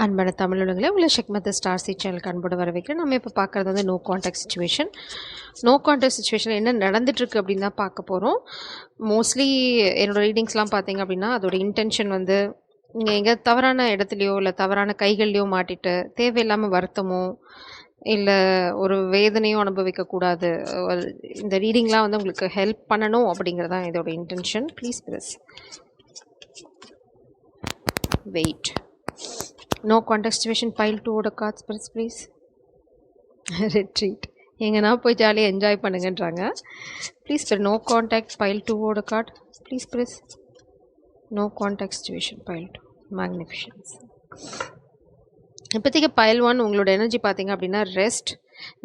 அன்பான தமிழுலகளே உங்களை ஷெக்மத் star C சேனலுக்கு அன்போடு வரவேற்கிறேன். நம்ம இப்போ பார்க்குறது வந்து no contact situation. No contact situation என்ன நடந்துட்டுருக்கு அப்படின்னு தான் பார்க்க போகிறோம். மோஸ்ட்லி என்னோடய ரீடிங்ஸ்லாம் பார்த்தீங்க அப்படின்னா அதோட இன்டென்ஷன் வந்து நீங்கள் எங்கே தவறான இடத்துலையோ இல்லை தவறான கைகள்லையோ மாட்டிட்டு தேவையில்லாமல் வருத்தமோ இல்லை ஒரு வேதனையும் அனுபவிக்கக்கூடாது. இந்த ரீடிங்லாம் வந்து உங்களுக்கு ஹெல்ப் பண்ணணும் அப்படிங்கிறது தான் இதோட intention. Please press wait. No contact situation pile 2 ஓட கார்ட்ஸ் press please. Retreat. எங்கன்னா போய் ஜாலியாக என்ஜாய் பண்ணுங்கன்றாங்க. Please press no contact pile 2 ஓட card please press. No contact situation pile 2. Magnificence. இப்போதைக்கு பைல் 1 உங்களோட எனர்ஜி பார்த்தீங்க அப்படின்னா ரெஸ்ட்.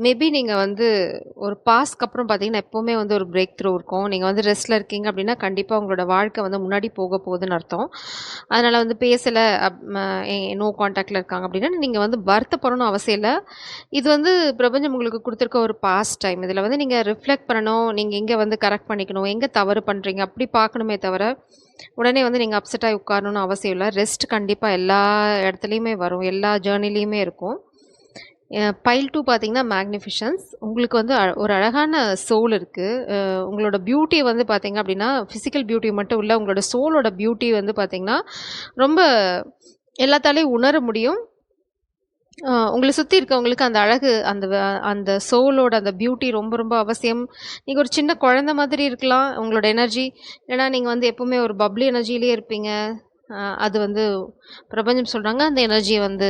மேபி நீங்கள் வந்து ஒரு பாஸ்க்கு அப்புறம் பார்த்தீங்கன்னா எப்போவுமே வந்து ஒரு பிரேக் த்ரூ இருக்கும். நீங்கள் வந்து ரெஸ்ட்டில் இருக்கீங்க அப்படின்னா கண்டிப்பாக உங்களோட வாழ்க்கை வந்து முன்னாடி போக போகுதுன்னு அர்த்தம். அதனால் வந்து பேசலை நோ கான்டாக்டில் இருக்காங்க அப்படின்னா நீங்கள் வந்து வருத்தப்படணும் அவசியம் இல்லை. இது வந்து பிரபஞ்சம் உங்களுக்கு கொடுத்துருக்க ஒரு பாஸ்ட் டைம். இதில் வந்து நீங்கள் ரிஃப்ளெக்ட் பண்ணணும், நீங்கள் எங்கே வந்து கரெக்ட் பண்ணிக்கணும், எங்கே தவறு பண்ணுறீங்க அப்படி பார்க்கணுமே தவிர உடனே வந்து நீங்கள் அப்செட்டாகி உட்காரணும்னு அவசியம் இல்லை. ரெஸ்ட் கண்டிப்பாக எல்லா இடத்துலையுமே வரும், எல்லா ஜேர்னிலையுமே இருக்கும். பைல் 2 பார்த்தீங்கன்னா மேக்னிஃபிஷன்ஸ். உங்களுக்கு வந்து ஒரு அழகான சோல் இருக்குது. உங்களோட பியூட்டி வந்து பார்த்தீங்க அப்படின்னா ஃபிசிக்கல் பியூட்டி மட்டும் இல்லை, உங்களோட சோலோட பியூட்டி வந்து பார்த்தீங்கன்னா ரொம்ப எல்லாத்தாலையும் உணர முடியும். உங்களை சுற்றி இருக்கவங்களுக்கு அந்த அழகு, அந்த சோலோட அந்த பியூட்டி ரொம்ப ரொம்ப அவசியம். நீங்கள் ஒரு சின்ன குழந்த மாதிரி இருக்கலாம் உங்களோட எனர்ஜி, இல்லைனா நீங்கள் வந்து எப்போவுமே ஒரு பப்ளி எனர்ஜியிலே இருப்பீங்க. அது வந்து பிரபஞ்சம் சொல்கிறாங்க அந்த எனர்ஜியை வந்து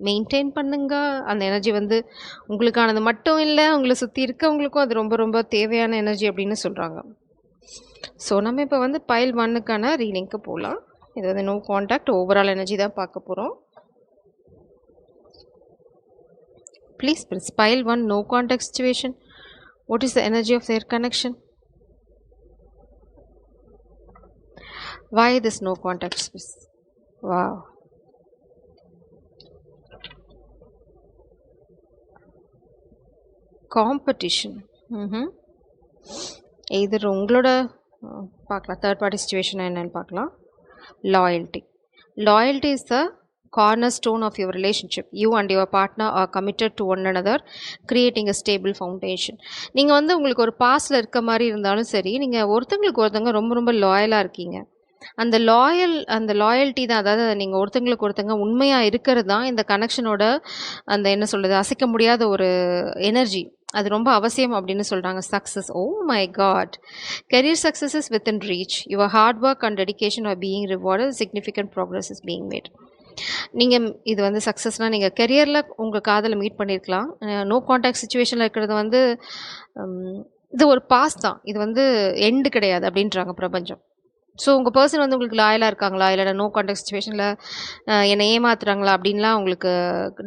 மெயின்டைன் பண்ணுங்க. அந்த எனர்ஜி வந்து உங்களுக்கானது மட்டும் இல்லை, உங்களை சுற்றி இருக்கவங்களுக்கும் அது ரொம்ப ரொம்ப தேவையான எனர்ஜி அப்படின்னு சொல்கிறாங்க. ஸோ நம்ம இப்போ வந்து பைல் 1க்கான ரீடிங்க்கு போகலாம். இது வந்து நோ கான்டாக்ட் ஓவரால் எனர்ஜி தான் பார்க்க போகிறோம். Please press pile 1 no contact situation. What is the energy of their connection? Why this no contact space? Wow. Competition. Either உங்களோட பார்க்கலாம் தேர்ட் பார்ட்டி சுச்சுவேஷன் என்னன்னு பார்க்கலாம். Loyalty. Loyalty is the cornerstone of your relationship. You and your partner are committed to one another, creating a stable foundation. நீங்கள் வந்து உங்களுக்கு ஒரு பாஸ்டில் இருக்க மாதிரி இருந்தாலும் சரி, நீங்கள் ஒருத்தங்களுக்கு ஒருத்தங்க ரொம்ப ரொம்ப லாயலாக இருக்கீங்க. அந்த லாயல்ட்டி தான், அதாவது நீங்கள் ஒருத்தங்களுக்கு ஒருத்தங்க உண்மையாக இருக்கிறது தான் இந்த கனெக்ஷனோட அந்த என்ன சொல்கிறது அசைக்க முடியாத ஒரு எனர்ஜி. அது ரொம்ப அவசியம் அப்படின்னு சொல்கிறாங்க. Success. Oh my God. Career success is within reach. Your hard work and dedication are being rewarded. Significant progress is being made. நீங்கள் இது வந்து சக்ஸஸ்னால் நீங்கள் கெரியரில் உங்கள் காதலை மீட் பண்ணியிருக்கலாம். நோ கான்டாக்ட் சுச்சுவேஷனில் இருக்கிறது வந்து இது ஒரு பாஸ் தான், இது வந்து எண்டு கிடையாது அப்படின்றாங்க பிரபஞ்சம். ஸோ உங்கள் பர்சன் வந்து உங்களுக்கு லாயலாக இருக்காங்களா, இல்லைனா நோ கான்டாக்ட் சுச்சுவேஷனில் என்னை ஏமாத்துறாங்களா அப்படின்லாம் உங்களுக்கு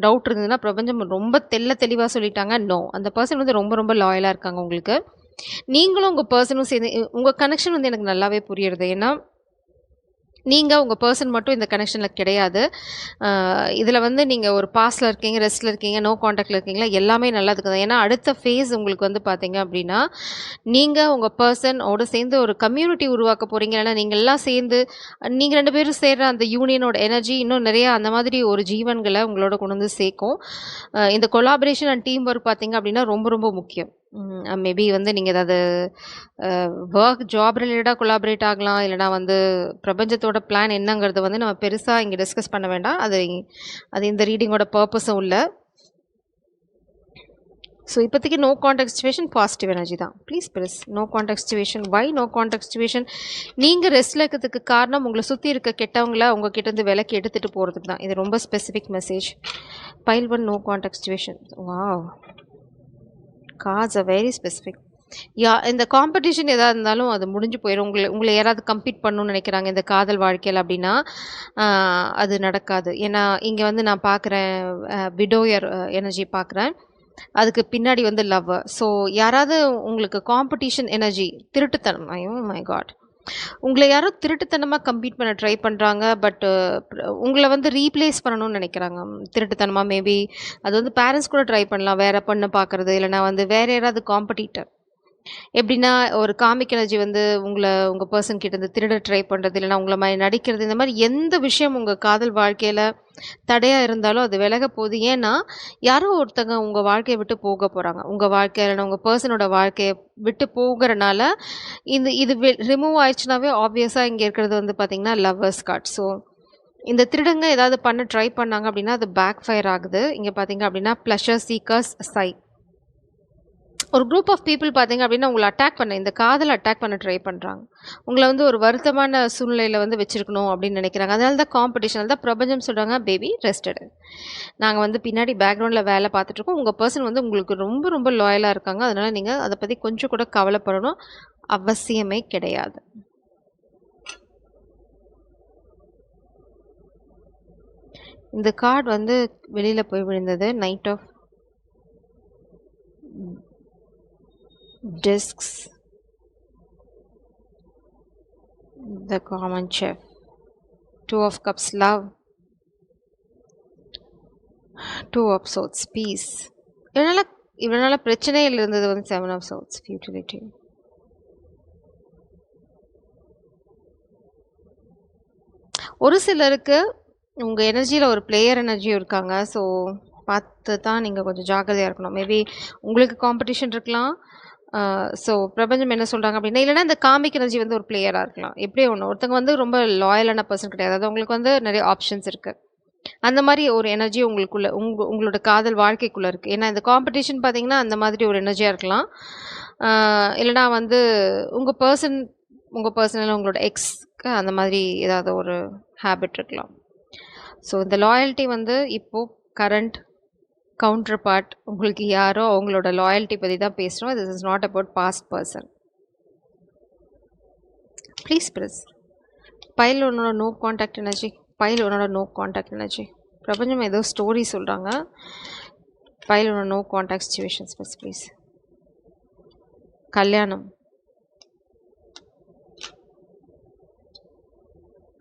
டவுட் இருந்ததுன்னா பிரபஞ்சம் ரொம்ப தெளிவாக சொல்லிட்டாங்க. நோ, அந்த பர்சன் வந்து ரொம்ப ரொம்ப லாயலாக இருக்காங்க உங்களுக்கு. நீங்களும் உங்கள் பர்சனும் சேர்ந்து உங்கள் கனெக்ஷன் வந்து எனக்கு நல்லாவே புரியுறது. ஏன்னா நீங்கள் உங்கள் பர்சன் மட்டும் இந்த கனெக்ஷனில் கிடையாது. இதில் வந்து நீங்கள் ஒரு பாஸ்டில் இருக்கீங்க, ரெஸ்ட்டில் இருக்கீங்க, நோ கான்டாக்டில் இருக்கீங்களா, எல்லாமே நல்லதுக்கு தான். ஏன்னா அடுத்த ஃபேஸ் உங்களுக்கு வந்து பார்த்தீங்க அப்படின்னா நீங்கள் உங்கள் பர்சனோட சேர்ந்து ஒரு கம்யூனிட்டி உருவாக்க போகிறீங்க. இல்லைனா நீங்கள் எல்லாம் சேர்ந்து நீங்கள் 2 பேரும் சேர்ற அந்த யூனியனோட எனர்ஜி இன்னும் நிறையா அந்த மாதிரி ஒரு ஜீவன்களை உங்களோட கொண்டு வந்து சேர்க்கும். இந்த கொலாபரேஷன் அண்ட் டீம் ஒர்க் பார்த்தீங்க அப்படின்னா ரொம்ப ரொம்ப முக்கியம். மேபி வந்து நீங்கள் ஏதாவது ஒர்க் ஜாப் ரிலேட்டடாக கொலாபரேட் ஆகலாம், இல்லைனா வந்து பிரபஞ்சத்தோட பிளான் என்னங்கிறது வந்து நம்ம பெருசாக இங்கே டிஸ்கஸ் பண்ண வேண்டாம். அது இந்த ரீடிங்கோட பர்பஸும் இல்லை. ஸோ இப்போதைக்கு no contact situation positive energy தான். Please press no contact situation. Why no contact situation? நீங்கள் ரெஸ்ட்டில் இருக்கிறதுக்கு காரணம் உங்களை சுற்றி இருக்க கெட்டவங்கள உங்கள் கிட்டேருந்து விலக்கி எடுத்துகிட்டு போகிறதுக்கு தான். இது ரொம்ப specific message. Pile 1 no contact situation. Wow, cards are very specific. இந்த காம்படிஷன் எதாக இருந்தாலும் அது முடிஞ்சு போயிடும். உங்களை யாராவது கம்பீட் பண்ணணும்னு நினைக்கிறாங்க இந்த காதல் வாழ்க்கையில் அப்படின்னா அது நடக்காது. ஏன்னா இங்கே வந்து நான் பார்க்குறேன் விடோயர் எனர்ஜி பார்க்குறேன், அதுக்கு பின்னாடி வந்து லவ். ஸோ யாராவது உங்களுக்கு காம்படிஷன் எனர்ஜி, திருட்டுத்தனம், ஐயோ மை காட், உங்களை யாரோ திருட்டுத்தனமாக கம்பீட் பண்ண ட்ரை பண்ணுறாங்க. பட் உங்களை வந்து ரீப்ளேஸ் பண்ணணும்னு நினைக்கிறாங்க திருட்டுத்தனமாக. மேபி அது வந்து பேரண்ட்ஸ் கூட ட்ரை பண்ணலாம், வேறு பொண்ணை பார்க்குறது, இல்லைனா வந்து வேறு யாராவது காம்படிட்டர். எப்படின்னா, ஒரு காமிக் எனர்ஜி வந்து உங்க பெர்சன் கிட்ட இருந்து திருட ட்ரை பண்றது, இல்லன்னா உங்கள மாரி நடிக்கிறது, இந்த மாரி எந்த விஷயம் உங்க காதல் வாழ்க்கையில தடையா இருந்தாலும் அது விலகப் போகுது. ஏன்னா, யாரோ ஒருத்தங்க உங்க வாழ்க்கைய விட்டு போக போறாங்க. உங்க வாழ்க்கை இல்லன்னா உங்க பெர்சனோட வாழ்க்கைய விட்டு போகுறனால, இது ரிமூவ் ஆயிருச்சுனாவே ஆப்வியஸா இங்க இருக்கிறது வந்து பார்த்தீங்கன்னா, லவ்வர்ஸ் கார்ட். ஸோ, இந்த திருடங்க ஏதாவது பண்ண ட்ரை பண்ணாங்க அப்படின்னா, அது பேக் ஃபயர் ஆகுது. இங்க பார்த்தீங்க அப்படின்னா, ப்ளஷர் சீக்கர்ஸ் சை. ஒரு குரூப் ஆஃப் பீப்பிள் பார்த்தீங்க அப்படின்னா, உங்கள அட்டாக் பண்ண இந்த காதல அட்டாக் பண்ண ட்ரை பண்றாங்க. உங்கள வந்து ஒரு வருத்தமான சூழ்நிலையில வந்து வச்சிருக்கணும் அப்படின்னு நினைக்கிறாங்க. அதனால தான் காம்படிஷன். அதனால தான் பிரபஞ்சம் சொல்றாங்க, "பேபி ரெஸ்ட் எடு. நாங்க வந்து பின்னாடி பேக்கிரவுண்ட்ல வேலை பார்த்துட்டுருக்கோம். உங்க பெர்சன் வந்து உங்களுக்கு ரொம்ப ரொம்ப லாயலா இருக்காங்க. அதனால நீங்க அத பத்தி கொஞ்சம் கூட கவலைப்படணும் அவசியமே கிடையாது." இந்த கார்ட் வந்து வெளியில போய் விழுந்தது. Knight of discs, the common chef, 2 of cups love, 2 of swords peace. இவனால இவனால பிரச்சனைகள் இருந்தது வந்து 7 ஆஃப் சோர்ட்ஸ் ஃபியூட்டிலிட்டி. ஒரு சிலருக்கு உங்க எனர்ஜியில ஒரு பிளேயர் எனர்ஜியும் இருக்காங்க. ஸோ, பார்த்து தான் நீங்க கொஞ்சம் ஜாக்கிரதையா இருக்கணும். மேபி உங்களுக்கு காம்படிஷன் இருக்கலாம். ஸோ பிரபஞ்சம் என்ன சொல்றாங்க அப்படின்னா, இல்லன்னா இந்த காமிக் எனர்ஜி வந்து ஒரு பிளேயரா இருக்கலாம். எப்படியோ ஒண்ணு. ஒருத்தங்க வந்து ரொம்ப லாயலான பெர்சன் கிடையாது. அதாவது உங்களுக்கு வந்து நெறைய ஆப்ஷன்ஸ் இருக்கு. அந்த மாரி ஒரு எனர்ஜி உங்களுக்குள்ள உங்களோட காதல் வாழ்க்கைக்குள்ள இருக்கு. ஏன்னா இந்த காம்படிஷன் பார்த்தீங்கன்னா, அந்த மாதிரி ஒரு எனர்ஜியா இருக்கலாம். ஆ இல்லன்னா வந்து உங்க பெர்சன் உங்க பெர்சனல் உங்களோட எக்ஸ்க்கு அந்த மாதிரி ஏதாவது ஒரு ஹேபிட் இருக்கலாம். ஸோ இந்த லாயல்ட்டி வந்து இப்போ கரண்ட் கவுண்டர் பார்ட் உங்களுக்கு யாரோ அவங்களோட லாயல்ட்டி பத்தி தான் பேசுறோம். This is not about past person. Please press. Pile உன்னோட நோ கான்டாக்ட் எனர்ஜி. பைல் உன்னோட நோ கான்டாக்ட் எனர்ஜி. பிரபஞ்சம் ஏதோ ஸ்டோரி சொல்றாங்க. பைல் உன்னோட no contact situations pass please. கல்யாணம்.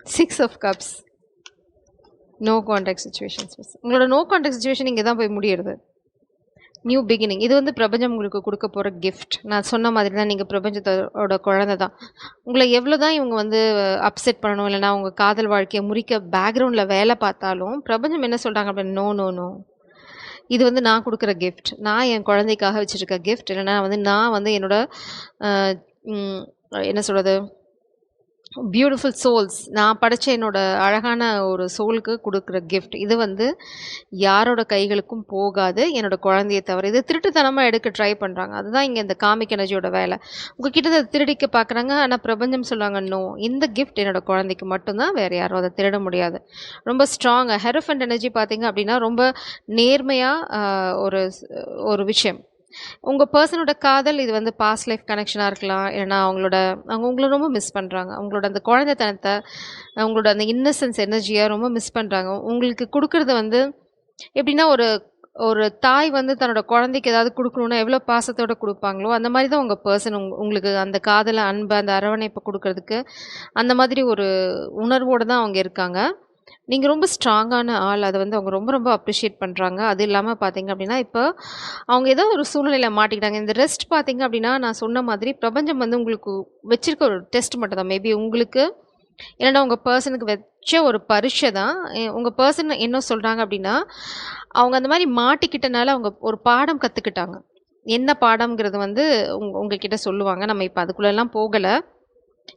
6 of cups. No contact situations pass. உங்களோட நோ கான்டாக்ட் சிச்சுவேஷன் இங்கே தான் போய் முடியுது. New beginning. இது வந்து பிரபஞ்சம் உங்களுக்கு கொடுக்க போகிற கிஃப்ட். நான் சொன்ன மாதிரி தான் நீங்கள் பிரபஞ்சத்தோட குழந்தை தான். உங்களை எவ்வளோ தான் இவங்க வந்து அப்செட் பண்ணணும், இல்லைனா உங்கள் காதல் வாழ்க்கையை முறிக்க பேக்ரவுண்டில் வேலை பார்த்தாலும் பிரபஞ்சம் என்ன சொல்கிறாங்க அப்படின்னு, நோ நோ நோ, இது வந்து நான் கொடுக்குற கிஃப்ட். நான் என் குழந்தைக்காக வச்சுருக்க கிஃப்ட். இல்லைனா வந்து நான் வந்து என்னோட என்ன சொல்கிறது, பியூட்டிஃபுல் சோல்ஸ், நான் படைச்ச என்னோட அழகான ஒரு சோலுக்கு கொடுக்குற கிஃப்ட். இது வந்து யாரோட கைகளுக்கும் போகாது, என்னோட குழந்தைய தவிர. இது திருட்டுத்தனமாக எடுக்க ட்ரை பண்ணுறாங்க. அதுதான் இங்கே இந்த காமிக் எனர்ஜியோட வேலை. உங்ககிட்ட அதை திருடிக்க பார்க்குறாங்க. ஆனால் பிரபஞ்சம் சொல்லுவாங்க, நோ, இந்த கிஃப்ட் என்னோட குழந்தைக்கு மட்டும்தான், வேறு யாரும் அதை திருட முடியாது. ரொம்ப ஸ்ட்ராங்காக ஹெரஃபண்ட் எனர்ஜி பார்த்தீங்க அப்படின்னா ரொம்ப நேர்மையாக ஒரு விஷயம். உங்கள் பர்சனோட காதல் இது வந்து பாஸ்ட் லைஃப் கனெக்ஷனாக இருக்கலாம். இல்லைனா அவங்க உங்களை ரொம்ப மிஸ் பண்ணுறாங்க. அவங்களோட அந்த குழந்தைத்தனத்தை, அவங்களோட அந்த இன்னசென்ஸ் எனர்ஜியை ரொம்ப மிஸ் பண்ணுறாங்க. உங்களுக்கு கொடுக்குறது வந்து எப்படின்னா, ஒரு ஒரு தாய் வந்து தன்னோட குழந்தைக்கு ஏதாவது குடுக்கணும்னா, எவ்வளோ பாசத்தோட குடுப்பாங்களோ, அந்த மாரி தான் உங்க பெர்சன் உங்களுக்கு அந்த காதல, அன்ப, அந்த அரவணைப்ப குடுக்குறதுக்கு, அந்த மாதிரி ஒரு உணர்வோட தான் அவங்க இருக்காங்க. நீங்க ரொம்ப ஸ்ட்ராங்கான ஆள். அத வந்து அவங்க ரொம்ப ரொம்ப அப்ரிஷியேட் பண்றாங்க. அது இல்லாம பார்த்தீங்க அப்படின்னா, இப்ப அவங்க ஏதோ ஒரு சூழ்நிலையில மாட்டிக்கிட்டாங்க. இந்த ரெஸ்ட் பார்த்தீங்க அப்படின்னா, நான் சொன்ன மாதிரி பிரபஞ்சம் வந்து உங்களுக்கு வச்சிருக்க ஒரு டெஸ்ட் மட்டும் தான். மேபி உங்களுக்கு இல்லன்னா உங்க பெர்சனுக்கு வச்ச ஒரு பரீட்சை தான். உங்க பெர்சன் என்ன சொல்றாங்க அப்படின்னா, அவங்க அந்த மாரி மாட்டிக்கிட்டனால அவங்க ஒரு பாடம் கத்துக்கிட்டாங்க. என்ன பாடம்ங்கிறது வந்து உங்ககிட்ட சொல்லுவாங்க. நம்ம இப்ப அதுக்குள்ளலாம் போகல.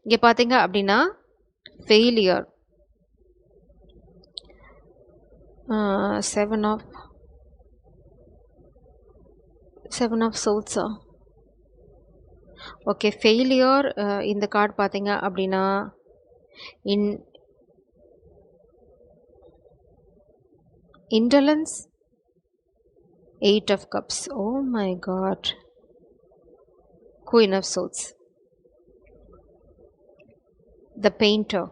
இங்க பார்த்தீங்க அப்படின்னா, ஃபெயிலியர். 7 ஆஃப் 7 ஆஃப் சோட்ஸா? ஓகே. ஃபெயிலியர். இந்த கார்ட் பார்த்தீங்க அப்படின்னா, இன் indolence, 8 of cups. Oh my god. Queen of swords. The painter.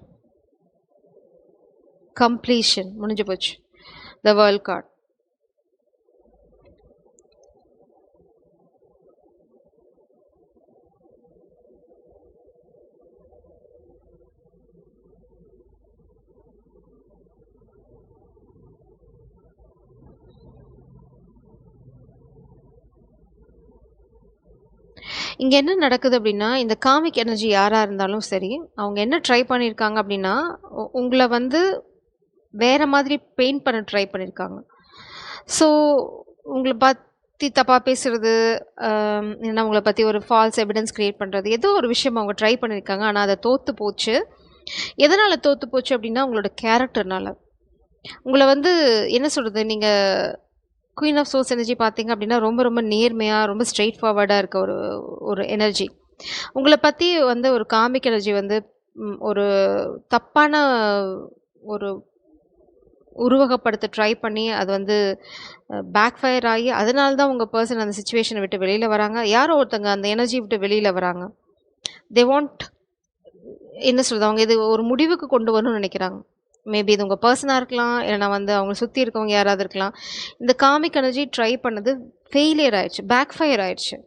Completion. முடிஞ்சு போச்சு. The world card. இங்கே என்ன நடக்குது அப்படின்னா, இந்த காமிக் எனர்ஜி யாராக இருந்தாலும் சரி, அவங்க என்ன ட்ரை பண்ணியிருக்காங்க அப்படின்னா, உங்களை வந்து வேற மாதிரி பெயிண்ட் பண்ண ட்ரை பண்ணியிருக்காங்க. ஸோ உங்களை பற்றி தப்பாக பேசுறது, இல்லைன்னா உங்களை பற்றி ஒரு ஃபால்ஸ் எவிடன்ஸ் க்ரியேட் பண்ணுறது, ஏதோ ஒரு விஷயம் அவங்க ட்ரை பண்ணியிருக்காங்க. ஆனால் அதை தோற்று போச்சு. எதனால் தோற்று போச்சு அப்படின்னா, உங்களோட கேரக்டர்னால. உங்களை வந்து என்ன சொல்கிறது, நீங்கள் குயின் ஆஃப் சோர்ஸ் எனர்ஜி பார்த்தீங்க அப்படின்னா ரொம்ப ரொம்ப நேர்மையாக, ரொம்ப ஸ்ட்ரெயிட் ஃபார்வர்டாக இருக்க ஒரு ஒரு எனர்ஜி. உங்களை பற்றி வந்து ஒரு காமிக் எனர்ஜி வந்து ஒரு தப்பான ஒரு உருவகப்படுத்த ட்ரை பண்ணி அது வந்து பேக் ஃபயர் ஆகி அதனால தான் உங்கள் பர்சன் அந்த சுச்சுவேஷனை விட்டு வெளியில் வராங்க. யாரோ ஒருத்தங்க அந்த எனர்ஜி விட்டு வெளியில் வராங்க. தே வாண்ட் என்ன சொல்கிறது, அவங்க இது ஒரு முடிவுக்கு கொண்டு வரணும்னு நினைக்கிறாங்க. மேபி இது உங்கள் பர்சனாக இருக்கலாம், இல்லைனா வந்து அவங்க சுற்றி இருக்கவங்க யாராவது இருக்கலாம். இந்த காமிக் எனர்ஜி ட்ரை பண்ணது ஃபெயிலியர் ஆயிடுச்சு, பேக் ஃபயர் ஆயிடுச்சு.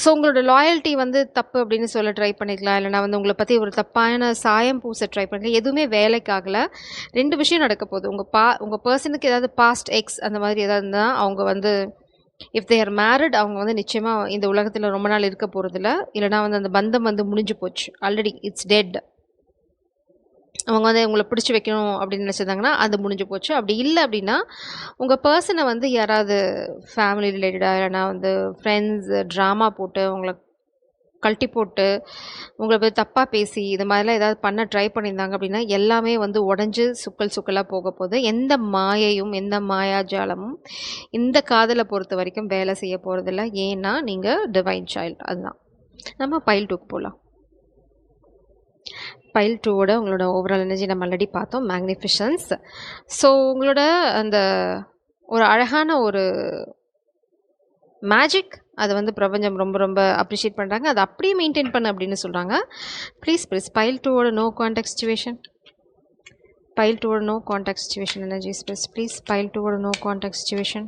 ஸோ உங்களோட லாயல்ட்டி வந்து தப்பு அப்படின்னு சொல்ல ட்ரை பண்ணிக்கலாம், இல்லைனா வந்து உங்களை பற்றி ஒரு தப்பான சாயம் பூச ட்ரை பண்ணிக்கலாம். எதுவுமே வேலைக்கு ஆகலை. 2 விஷயம் நடக்க போகுது. உங்கள் பர்சனுக்கு ஏதாவது பாஸ்ட் எக்ஸ் அந்த மாதிரி ஏதாவது இருந்தால் அவங்க வந்து இஃப் தே ஆர் மேரிட், அவங்க வந்து நிச்சயமாக இந்த உலகத்தில் ரொம்ப நாள் இருக்க போகிறதில்ல. இல்லைனா வந்து அந்த பந்தம் வந்து முடிஞ்சு போச்சு, ஆல்ரெடி இட்ஸ் டெட். அவங்க வந்து உங்களை பிடிச்சி வைக்கணும் அப்படின்னு நினச்சிருந்தாங்கன்னா அது முடிஞ்சு போச்சு. அப்படி இல்லை அப்படின்னா உங்கள் பர்சனை வந்து யாராவது ஃபேமிலி ரிலேட்டடாக, இல்லைனா வந்து ஃப்ரெண்ட்ஸ் ட்ராமா போட்டு உங்களை கழட்டி போட்டு உங்களை போய் தப்பாக பேசி இது மாதிரிலாம் ஏதாவது பண்ண ட்ரை பண்ணியிருந்தாங்க அப்படின்னா எல்லாமே வந்து உடஞ்சி சுக்கலாக போக போகுது. எந்த மாயையும் எந்த மாயாஜாலமும் இந்த காதலை பொறுத்த வரைக்கும் வேலை செய்ய போகிறதில்ல. ஏன்னா நீங்கள் டிவைன் சைல்டு. அதுதான். நம்ம பைல் 2க்கு போகலாம். பைல் 2ஓட உங்களோட ஓவரால் எனர்ஜி நம்ம ஆல்ரெடி பார்த்தோம், மேக்னிஃபிஷன்ஸ். ஸோ உங்களோட அந்த ஒரு அழகான ஒரு மேஜிக் அதை வந்து பிரபஞ்சம் ரொம்ப ரொம்ப அப்ரிஷியேட் பண்ணுறாங்க. அதை அப்படியே மெயின்டைன் பண்ண அப்படின்னு சொல்கிறாங்க. ப்ளீஸ் பைல் 2ஓட நோ கான்டாக்ட் சிச்சுவேஷன். பைல் 2ஓட no contact situation energies please. Pile 2ஓட நோ கான்டாக்ட் சிச்சுவேஷன்.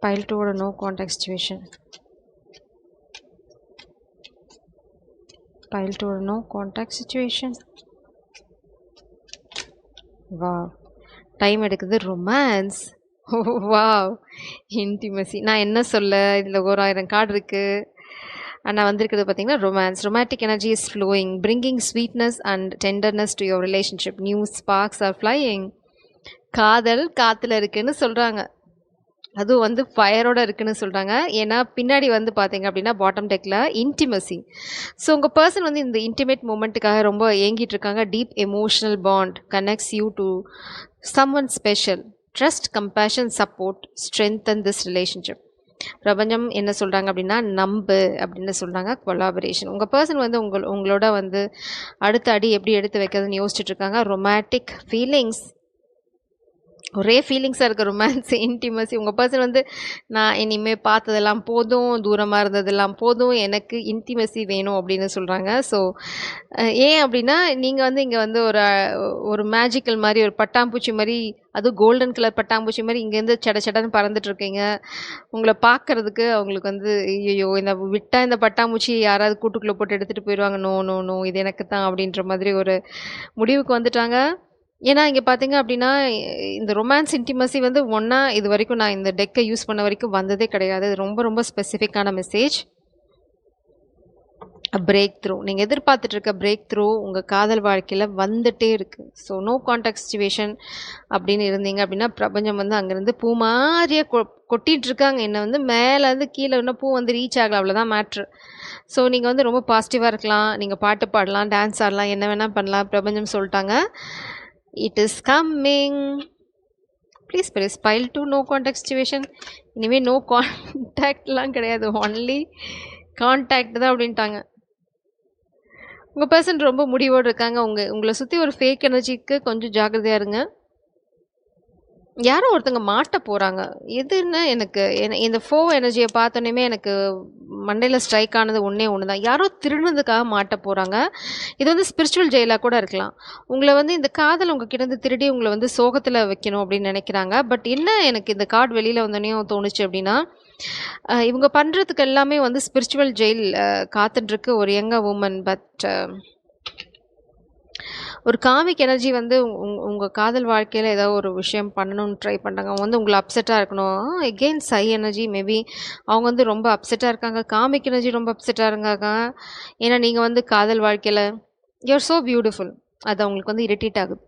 பைல் 2ஓட no contact situation. Pile 2 no contact situation. Wow, time எடுக்குது. ரொமான்ஸ். Wow, intimacy. நான் என்ன சொல்ல, இதில் 1000 கார்டு இருக்குது. ஆனால் வந்திருக்கிறது பார்த்தீங்கன்னா romance. Romantic energy is flowing, bringing sweetness and tenderness to your relationship. New sparks are flying. காதல் காற்றுல இருக்குன்னு சொல்கிறாங்க. அதுவும் வந்து ஃபயரோட இருக்குன்னு சொல்கிறாங்க. ஏன்னா பின்னாடி வந்து பார்த்தீங்க அப்படின்னா பாட்டம் டெக்கில் இன்டிமசி. ஸோ உங்கள் பர்சன் வந்து இந்த இன்டிமேட் மூமெண்ட்டுக்காக ரொம்ப ஏங்கிட்டு இருக்காங்க. Deep emotional bond connects you to someone special. Trust, compassion, support strengthen this relationship. பிரபஞ்சம் என்ன சொல்கிறாங்க அப்படின்னா நம்பு அப்படின்னு சொல்கிறாங்க. கொலாபரேஷன். உங்கள் பர்சன் வந்து உங்களோட வந்து அடுத்த அடி எப்படி எடுத்து வைக்கிறதுன்னு யோசிச்சுட்டு இருக்காங்க. ரொமான்டிக் ஃபீலிங்ஸ், ஒரே ஃபீலிங்ஸாக இருக்க ரொமான்ஸ், இன்டிமசி. உங்கள் பர்சன் வந்து நான் இனிமேல் பார்த்ததெல்லாம் போதும், தூரமாக இருந்ததெல்லாம் போதும், எனக்கு இன்டிமசி வேணும் அப்படின்னு சொல்கிறாங்க. ஸோ ஏன் அப்படின்னா நீங்கள் வந்து இங்கே வந்து ஒரு மேஜிக்கல் மாதிரி, ஒரு பட்டாம்பூச்சி மாதிரி, அதுவும் கோல்டன் கலர் பட்டாம்பூச்சி மாதிரி இங்கேருந்து சடன்னு பறந்துட்டுருக்கீங்க. உங்களை பார்க்குறதுக்கு அவங்களுக்கு வந்து ஐயோ இந்த விட்டால் இந்த பட்டாம்பூச்சி யாராவது கூட்டுக்குள்ளே போட்டு எடுத்துகிட்டு போயிடுவாங்க, நோ நோ நோ இது எனக்கு தான் அப்படின்ற மாதிரி ஒரு முடிவுக்கு வந்துட்டாங்க. ஏன்னா இங்கே பார்த்தீங்க அப்படின்னா இந்த ரொமான்ஸ் இன்டிமசி வந்து ஒன்றா இது வரைக்கும் நான் இந்த டெக்கை யூஸ் பண்ண வரைக்கும் வந்ததே கிடையாது. இது ரொம்ப ரொம்ப ஸ்பெசிஃபிக்கான மெசேஜ். பிரேக் த்ரூ, நீங்கள் எதிர்பார்த்துட்டு இருக்க பிரேக் த்ரூ உங்கள் காதல் வாழ்க்கையில் வந்துட்டே இருக்குது. ஸோ நோ கான்டாக்ட் சிச்சுவேஷன் அப்படின்னு இருந்தீங்க அப்படின்னா பிரபஞ்சம் வந்து அங்கேருந்து பூ மாதிரியாக கொட்டிகிட்டு இருக்காங்க. என்னை வந்து மேலேருந்து கீழே இன்னும் பூ வந்து ரீச் ஆகலை, அவ்வளோதான் மேட்ரு. ஸோ நீங்கள் வந்து ரொம்ப பாசிட்டிவாக இருக்கலாம், நீங்கள் பாட்டு பாடலாம், டான்ஸ் ஆடலாம், என்ன வேணால் பண்ணலாம். பிரபஞ்சம் சொல்லிட்டாங்க it is coming. Please pile 2 no contact situation. இனிமேல் நோ கான்டாக்ட்லாம் கிடையாது, ஒன்லி கான்டாக்ட் தான் அப்படின்ட்டாங்க. உங்கள் பர்சன் ரொம்ப முடிவோடு இருக்காங்க. உங்களை சுற்றி ஒரு ஃபேக் எனர்ஜிக்கு கொஞ்சம் ஜாக்கிரதையாக இருங்க. யாரோ ஒருத்தங்க மாட்ட போகிறாங்க. எதுன்னு எனக்கு இந்த ஃபோ எனர்ஜியை பார்த்தோன்னே எனக்கு மண்டையில் ஸ்ட்ரைக் ஆனது ஒன்று தான். யாரோ திருடுனதுக்காக மாட்ட போகிறாங்க. இது வந்து ஸ்பிரிச்சுவல் ஜெயிலாக கூட இருக்கலாம். உங்களை வந்து இந்த காதல் உங்கள் கிட்டேருந்து திருடி உங்களை வந்து சோகத்தில் வைக்கணும் அப்படின்னு நினைக்கிறாங்க. பட் என்ன எனக்கு இந்த கார்டு வெளியில் வந்தோடனே தோணுச்சு அப்படின்னா இவங்க பண்ணுறதுக்கு எல்லாமே வந்து ஸ்பிரிச்சுவல் ஜெயில் காத்துட்ருக்கு ஒரு யங்க உமன். பட் ஒரு காமிக் எனர்ஜி வந்து உங்க காதல் வாழ்க்கையில ஏதோ ஒரு விஷயம் பண்ணணும்னு ட்ரை பண்றாங்க. அவங்க வந்து உங்கள அப்செட்டா இருக்கணும். எகெயின் சை எனர்ஜி மேபி அவங்க வந்து ரொம்ப அப்செட்டா இருக்காங்க. காமிக் எனர்ஜி ரொம்ப அப்செட்டா இருக்காங்க. ஏன்னா நீங்க வந்து காதல் வாழ்க்கையில யூ ஆர் சோ பியூட்டிஃபுல். அது அவங்களுக்கு வந்து இரிட்டேட் ஆகுது.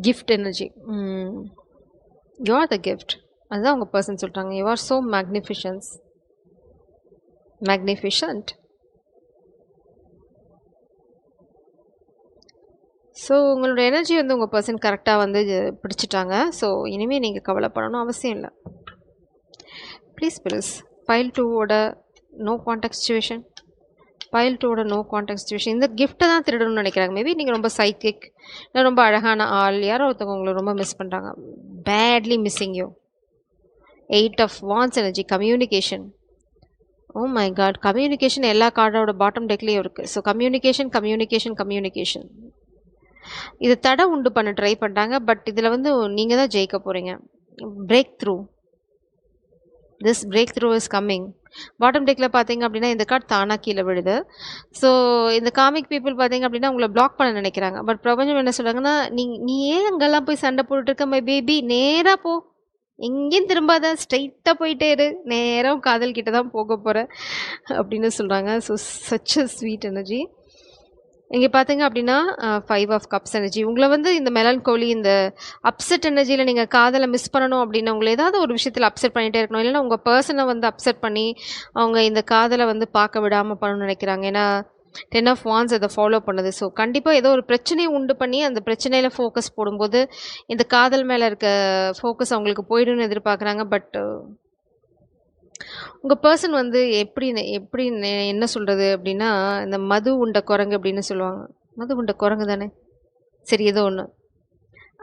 Gift energy. You are the gift. அதுதான் உங்க பர்சன் சொல்றாங்க. You are so magnificent. So உங்களோட எனர்ஜி வந்து உங்கள் பர்சன் கரெக்டாக வந்து பிடிச்சிட்டாங்க. ஸோ இனிமேல் நீங்கள் கவலைப்படணும் அவசியம் இல்லை. ப்ளீஸ் பைல் டூவோட நோ கான்டாக்ட் சிச்சுவேஷன். பைல் டூவோட நோ கான்டாக்ட் சிச்சுவேஷன். இந்த கிஃப்ட்டை தான் திருடணும்னு நினைக்கிறாங்க. மேபி நீங்கள் ரொம்ப சைக்கிக், இல்லை ரொம்ப அழகான ஆள், யாரோ ஒருத்தவங்க உங்களை ரொம்ப மிஸ் பண்ணுறாங்க. Badly missing you. 8 of Wands energy. Communication. Oh my God, communication எல்லா கார்டோட பாட்டம் டெக்லேயும் இருக்குது. ஸோ கம்யூனிகேஷன் இது தடை உண்டு பண்ண ட்ரை பண்ணுறாங்க. பட் இதில் வந்து நீங்கள் தான் ஜெயிக்க போகிறீங்க. Breakthrough. This breakthrough is coming. Bottom டெக்கில் பார்த்தீங்க அப்படின்னா இந்த கார்டு தானாக கீழே விழுது. ஸோ இந்த காமிக் பீப்புள் பார்த்தீங்க அப்படின்னா உங்களை பிளாக் பண்ண நினைக்கிறாங்க. பட் பிரபஞ்சம் என்ன சொல்கிறாங்கன்னா, நீ ஏன் அங்கெல்லாம் போய் சண்டை போட்டுருக்க மை பேபி, நேராக போ, எங்கேயும் திரும்பாத, ஸ்ட்ரைட்டாக போயிட்டே இரு, நேரம் காதல் கிட்ட தான் போக போகிற அப்படின்னு சொல்கிறாங்க. So such a sweet energy. இங்கே பார்த்தீங்க அப்படின்னா 5 of Cups எனர்ஜி. உங்களை வந்து இந்த மெலன்கோலி, இந்த அப்செட் எனர்ஜியில் நீங்கள் காதலை மிஸ் பண்ணணும் அப்படின்னா உங்களை ஏதாவது ஒரு விஷயத்தில் அப்செட் பண்ணிகிட்டே இருக்கணும். இல்லைன்னா உங்கள் பர்சனை வந்து அப்செட் பண்ணி அவங்க இந்த காதலை வந்து பார்க்க விடாமல் பண்ணணும்னு நினைக்கிறாங்க. ஏன்னா 10 of Wands அதை ஃபாலோ பண்ணுது. ஸோ கண்டிப்பாக ஏதோ ஒரு பிரச்சனையை உண்டு பண்ணி அந்த பிரச்சனையில் ஃபோக்கஸ் போடும்போது இந்த காதல் மேலே இருக்க ஃபோக்கஸ் அவங்களுக்கு போயிடும்னு எதிர்பார்க்குறாங்க. பட் உங்கள் பர்சன் வந்து எப்படி என்ன சொல்கிறது அப்படின்னா, இந்த மது உண்ட குரங்கு அப்படின்னு சொல்லுவாங்க. மது உண்ட குரங்கு தானே, சரி ஏதோ ஒன்று.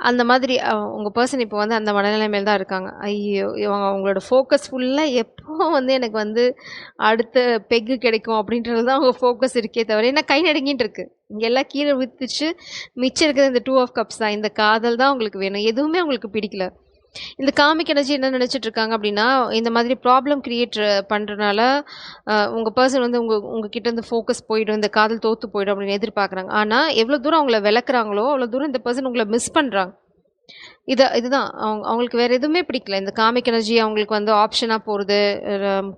அந்த மாதிரி உங்கள் பர்சன் இப்போ வந்து அந்த மனநிலைமையில் தான் இருக்காங்க. ஐயோ, இவங்க அவங்களோட ஃபோக்கஸ் ஃபுல்லாக எப்போ வந்து எனக்கு வந்து அடுத்த பெக்கு கிடைக்கும் அப்படின்றது தான் அவங்க ஃபோக்கஸ் இருக்கே தவிர, ஏன்னா கை நடுங்கிட்டு இருக்கு. இங்கே எல்லாம் கீழே வித்துச்சு, மிச்சம் இருக்கிறது இந்த 2 of Cups தான். இந்த காதல் தான் உங்களுக்கு வேணும், எதுவுமே உங்களுக்கு பிடிக்கல. இந்த காமிக் எனர்ஜி என்ன நினச்சிட்டு இருக்காங்க அப்படின்னா, இந்த மாதிரி ப்ராப்ளம் கிரியேட் பண்ணுறனால உங்கள் பர்சன் வந்து உங்ககிட்ட இருந்து ஃபோக்கஸ் போயிடும், இந்த காதல் தோற்று போயிடும் அப்படின்னு எதிர்பார்க்குறாங்க. ஆனால் எவ்வளோ தூரம் அவங்கள விளக்குறாங்களோ அவ்வளோ தூரம் இந்த பர்சன் உங்களை மிஸ் பண்ணுறாங்க. இதுதான் அவங்களுக்கு வேறு எதுவுமே பிடிக்கல. இந்த காமிக் எனர்ஜி அவங்களுக்கு வந்து ஆப்ஷனாக போகிறது,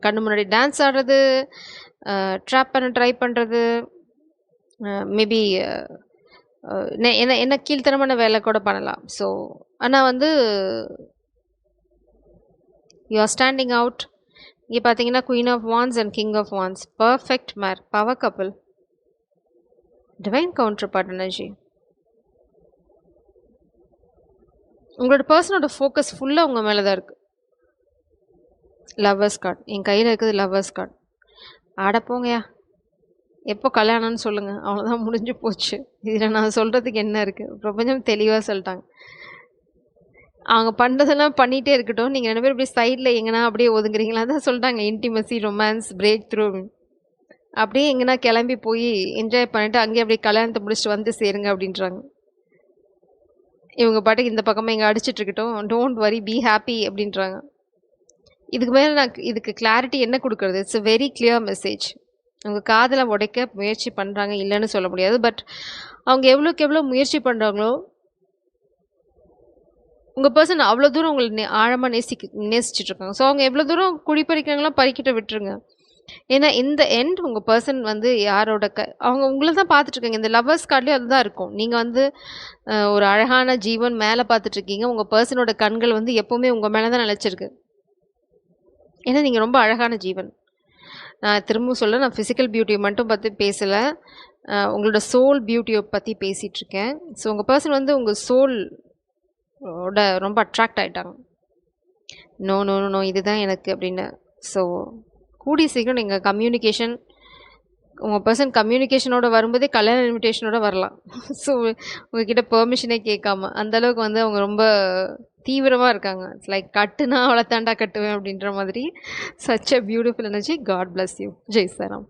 கண்ணு முன்னாடி டான்ஸ் ஆடுறது, ட்ராப் பண்ண ட்ரை பண்ணுறது, மேபி என்ன கீழ்த்தனமான வேலை கூட பண்ணலாம். ஸோ ஆனால் வந்து யூ ஆர் ஸ்டாண்டிங் அவுட். இங்கே பார்த்தீங்கன்னா queen of wands and king of wands. Perfect mare, power couple, divine counterpart energy. உங்களோட பர்சனோட ஃபோக்கஸ் ஃபுல்லாக உங்கள் மேலே தான் இருக்குது. லவ்வர்ஸ் கார்டு என் கையில் இருக்குது. Lovers card. ஆட போங்கயா, எப்போ கல்யாணம்னு சொல்லுங்கள், அவ்வளோதான், முடிஞ்சு போச்சு. இதில் நான் சொல்கிறதுக்கு என்ன இருக்குது? பிரபஞ்சம் தெளிவாக சொல்லிட்டாங்க. அவங்க பண்ணுறதெல்லாம் பண்ணிகிட்டே இருக்கட்டும், நீங்கள் 2 பேரும் இப்படி சைடில் எங்கன்னா அப்படியே ஒதுங்குறீங்களா தான் சொல்லிட்டாங்க. இன்டிமசி, ரொமான்ஸ், பிரேக் த்ரூ, அப்படியே எங்கன்னா கிளம்பி போய் என்ஜாய் பண்ணிவிட்டு அங்கேயே அப்படியே கல்யாணத்தை முடிச்சுட்டு வந்து சேருங்க அப்படின்றாங்க. இவங்க பாட்டுக்கு இந்த பக்கமாக இங்கே அடிச்சிட்டு இருக்கட்டும், டோன்ட் வரி, பி ஹாப்பி அப்படின்றாங்க. இதுக்கு மேலே நான் இதுக்கு கிளாரிட்டி என்ன கொடுக்குறது? It's a very clear message. அவங்க காதலை உடைக்க முயற்சி பண்ணுறாங்க, இல்லைன்னு சொல்ல முடியாது. பட் அவங்க எவ்வளோக்கு எவ்வளோ முயற்சி பண்ணுறாங்களோ உங்கள் பர்சன் அவ்வளோ தூரம் உங்களை ஆழமாக நேசிச்சுட்டு இருக்காங்க. ஸோ அவங்க எவ்வளோ தூரம் குழி பறிக்கிறாங்களோ பறிக்கிட்ட விட்டுருங்க. ஏன்னா இந்த எண்ட் உங்கள் பர்சன் வந்து யாரோட அவங்க உங்களை தான் பார்த்துட்ருக்காங்க. இந்த லவ்வர்ஸ் கார்ட்லேயும் அதுதான் இருக்கும். நீங்கள் வந்து ஒரு அழகான ஜீவன் மேலே பார்த்துட்ருக்கீங்க. உங்கள் பர்சனோட கண்கள் வந்து எப்போவுமே உங்கள் மேலே தான் நினச்சிருக்கு. ஏன்னா நீங்கள் ரொம்ப அழகான ஜீவன். நான் திரும்பவும் சொல்ல, நான் ஃபிசிக்கல் பியூட்டியை மட்டும் பற்றி பேசலை, உங்களோட சோல் பியூட்டியை பற்றி பேசிகிட்ருக்கேன். ஸோ உங்கள் பர்சன் வந்து உங்கள் சோல் ரொம்ப அட்ராக்ட் ஆகிட்டாங்க. நோ நோ நோ இதுதான் எனக்கு அப்படின்னு. ஸோ கூடிய சீக்கிரம் நீங்கள் கம்யூனிகேஷன், உங்கள் பர்சன் கம்யூனிகேஷனோட வரும்போதே கல்யாண இன்விடேஷனோட வரலாம். ஸோ உங்ககிட்ட பெர்மிஷனே கேட்காம அந்தளவுக்கு வந்து அவங்க ரொம்ப தீவிரமாக இருக்காங்க. இட்ஸ் லைக் கட்டுனா அவ்வளோ தாண்டா கட்டுவேன் அப்படின்ற மாதிரி. Such a beautiful energy. God bless you. Jai Sairam.